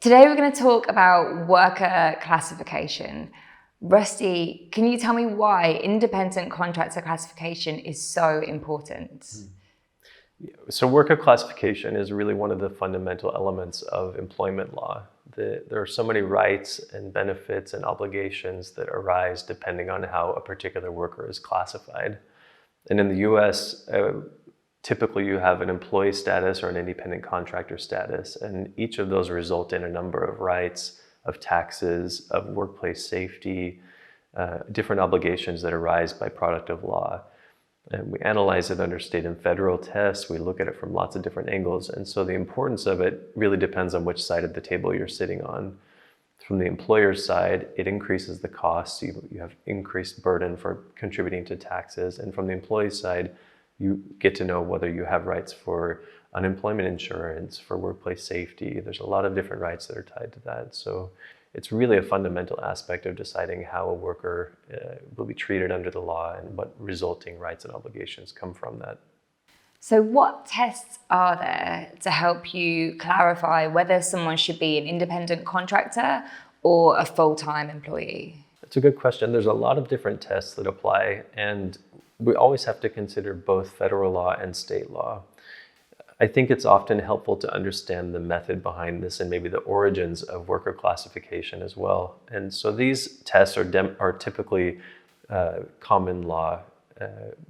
Today we're going to talk about worker classification. Rusty, can you tell me why independent contractor classification is so important? So worker classification is really one of the fundamental elements of employment law. There are so many rights and benefits and obligations that arise depending on how a particular worker is classified. And in the US, typically you have an employee status or an independent contractor status, and each of those result in a number of rights, of taxes, of workplace safety, different obligations that arise by product of law. And we analyze it under state and federal tests. We look at it from lots of different angles. And so the importance of it really depends on which side of the table you're sitting on. From the employer's side, it increases the costs. You have increased burden for contributing to taxes. And from the employee's side, you get to know whether you have rights for unemployment insurance, for workplace safety. There's a lot of different rights that are tied to that. So it's really a fundamental aspect of deciding how a worker will be treated under the law and what resulting rights and obligations come from that. So what tests are there to help you clarify whether someone should be an independent contractor or a full-time employee? That's a good question. There's a lot of different tests that apply, and we always have to consider both federal law and state law. I think it's often helpful to understand the method behind this and maybe the origins of worker classification as well. And so these tests are typically common law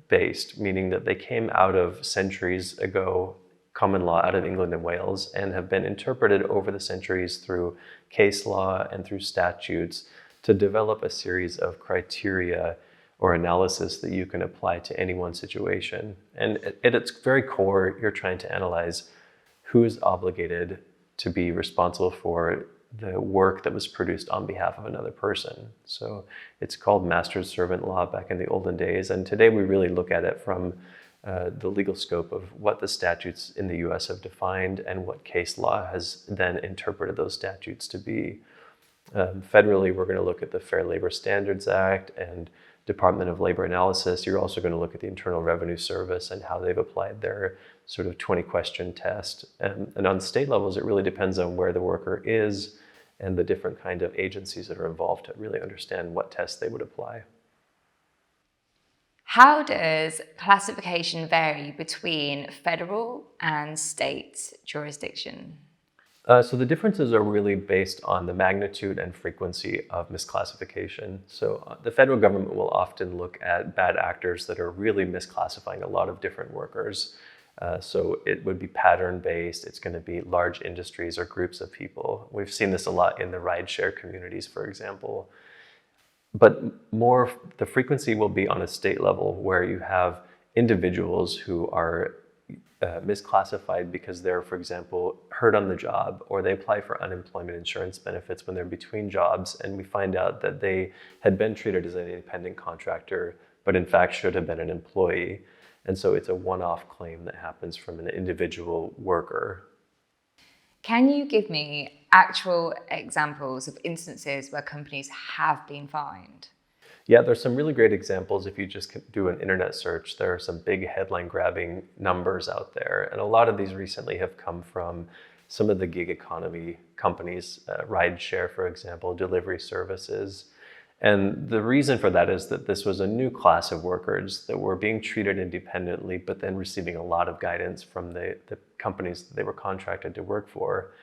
based, meaning that they came out of centuries ago, common law out of England and Wales, and have been interpreted over the centuries through case law and through statutes to develop a series of criteria or analysis that you can apply to any one situation. And at its very core, you're trying to analyze who is obligated to be responsible for the work that was produced on behalf of another person. So it's called master-servant law back in the olden days. And today we really look at it from the legal scope of what the statutes in the US have defined and what case law has then interpreted those statutes to be. Federally, we're going to look at the Fair Labor Standards Act and Department of Labor Analysis. You're also going to look at the Internal Revenue Service and how they've applied their sort of 20-question test. And on state levels, it really depends on where the worker is and the different kind of agencies that are involved to really understand what tests they would apply. How does classification vary between federal and state jurisdiction? So the differences are really based on the magnitude and frequency of misclassification. So the federal government will often look at bad actors that are really misclassifying a lot of different workers. So it would be pattern-based. It's going to be large industries or groups of people. We've seen this a lot in the rideshare communities, for example. But more, the frequency will be on a state level where you have individuals who are misclassified because they're, for example, hurt on the job, or they apply for unemployment insurance benefits when they're between jobs, and we find out that they had been treated as an independent contractor, but in fact should have been an employee. And so it's a one-off claim that happens from an individual worker. Can you give me actual examples of instances where companies have been fined? Yeah, there's some really great examples. If you just do an internet search, there are some big headline grabbing numbers out there. And a lot of these recently have come from some of the gig economy companies, rideshare, for example, delivery services. And the reason for that is that this was a new class of workers that were being treated independently, but then receiving a lot of guidance from the companies that they were contracted to work for.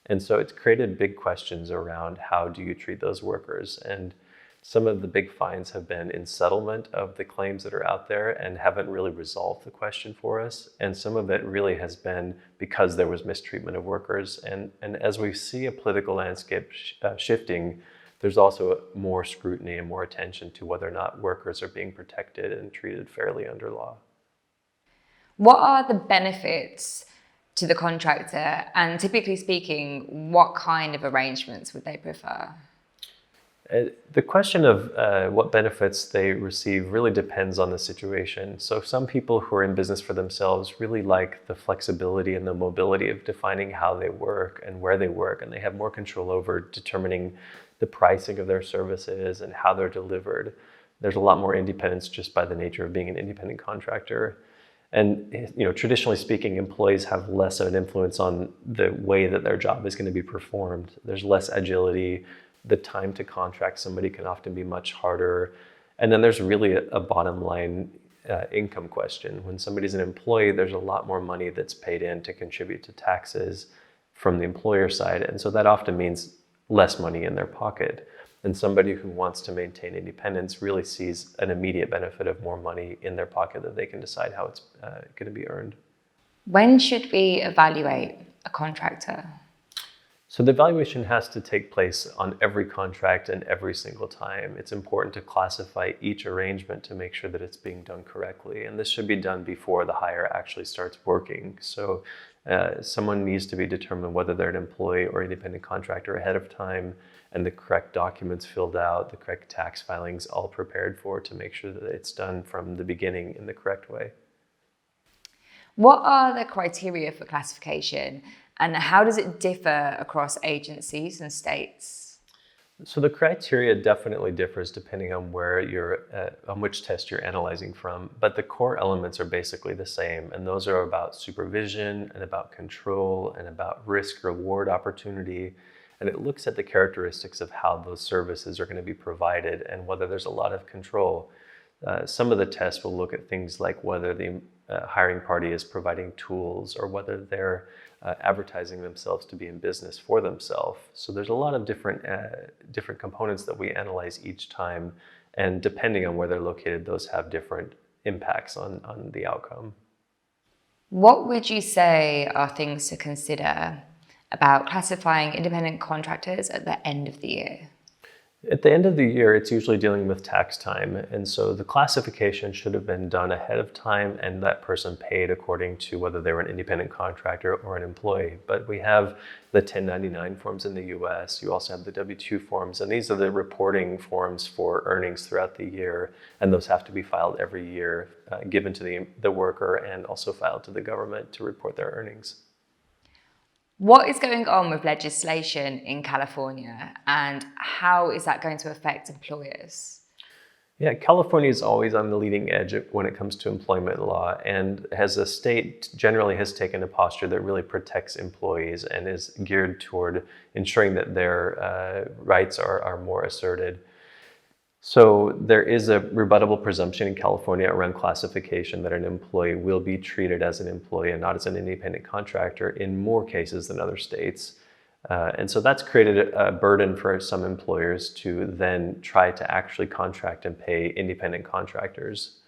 And so it's created big questions around how do you treat those workers? And some of the big fines have been in settlement of the claims that are out there and haven't really resolved the question for us. And some of it really has been because there was mistreatment of workers. And as we see a political landscape shifting, there's also more scrutiny and more attention to whether or not workers are being protected and treated fairly under law. What are the benefits to the contractor? And typically speaking, what kind of arrangements would they prefer? The question of what benefits they receive really depends on the situation. So some people who are in business for themselves really like the flexibility and the mobility of defining how they work and where they work, and they have more control over determining the pricing of their services and how they're delivered. There's a lot more independence just by the nature of being an independent contractor. And traditionally speaking, employees have less of an influence on the way that their job is going to be performed. There's less agility. The time to contract somebody can often be much harder. And then there's really a bottom line income question. When somebody's an employee, there's a lot more money that's paid in to contribute to taxes from the employer side. And so that often means less money in their pocket. And somebody who wants to maintain independence really sees an immediate benefit of more money in their pocket that they can decide how it's going to be earned. When should we evaluate a contractor? So the evaluation has to take place on every contract and every single time. It's important to classify each arrangement to make sure that it's being done correctly. And this should be done before the hire actually starts working. So someone needs to be determined whether they're an employee or independent contractor ahead of time, and the correct documents filled out, the correct tax filings all prepared for, to make sure that it's done from the beginning in the correct way. What are the criteria for classification, and how does it differ across agencies and states? So the criteria definitely differs depending on where on which test you're analyzing from, but the core elements are basically the same, and those are about supervision and about control and about risk-reward opportunity, and it looks at the characteristics of how those services are going to be provided and whether there's a lot of control. Some of the tests will look at things like whether the hiring party is providing tools or whether they're advertising themselves to be in business for themselves. So there's a lot of different components that we analyze each time, and depending on where they're located, those have different impacts on the outcome. What would you say are things to consider about classifying independent contractors at the end of the year? At the end of the year, it's usually dealing with tax time. And so the classification should have been done ahead of time and that person paid according to whether they were an independent contractor or an employee. But we have the 1099 forms in the US. You also have the W-2 forms. And these are the reporting forms for earnings throughout the year. And those have to be filed every year, given to the worker, and also filed to the government to report their earnings. What is going on with legislation in California, and how is that going to affect employers? Yeah, California is always on the leading edge when it comes to employment law, and as a state generally has taken a posture that really protects employees and is geared toward ensuring that their rights are more asserted. So there is a rebuttable presumption in California around classification that an employee will be treated as an employee and not as an independent contractor in more cases than other states. And so that's created a burden for some employers to then try to actually contract and pay independent contractors.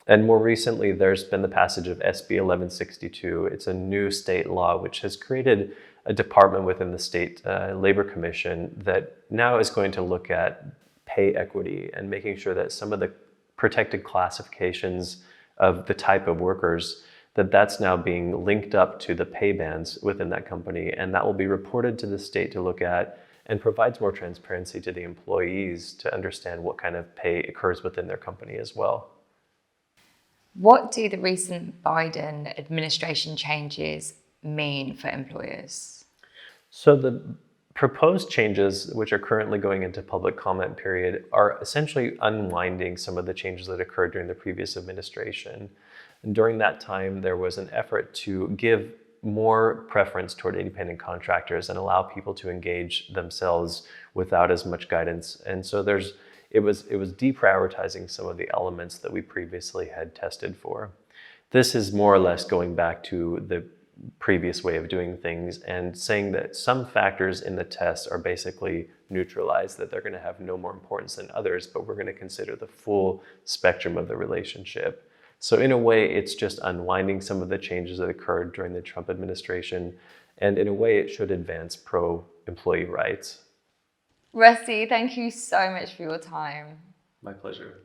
And more recently, there's been the passage of SB 1162. It's a new state law which has created a department within the state labor commission that now is going to look at pay equity and making sure that some of the protected classifications of the type of workers, that's now being linked up to the pay bands within that company. And that will be reported to the state to look at, and provides more transparency to the employees to understand what kind of pay occurs within their company as well. What do the recent Biden administration changes mean for employers? So the proposed changes, which are currently going into public comment period, are essentially unwinding some of the changes that occurred during the previous administration. And during that time, there was an effort to give more preference toward independent contractors and allow people to engage themselves without as much guidance. And so it was deprioritizing some of the elements that we previously had tested for. This is more or less going back to the previous way of doing things and saying that some factors in the test are basically neutralized, that they're going to have no more importance than others, but we're going to consider the full spectrum of the relationship. So in a way, it's just unwinding some of the changes that occurred during the Trump administration, and in a way, it should advance pro-employee rights. Rusty, thank you so much for your time. My pleasure.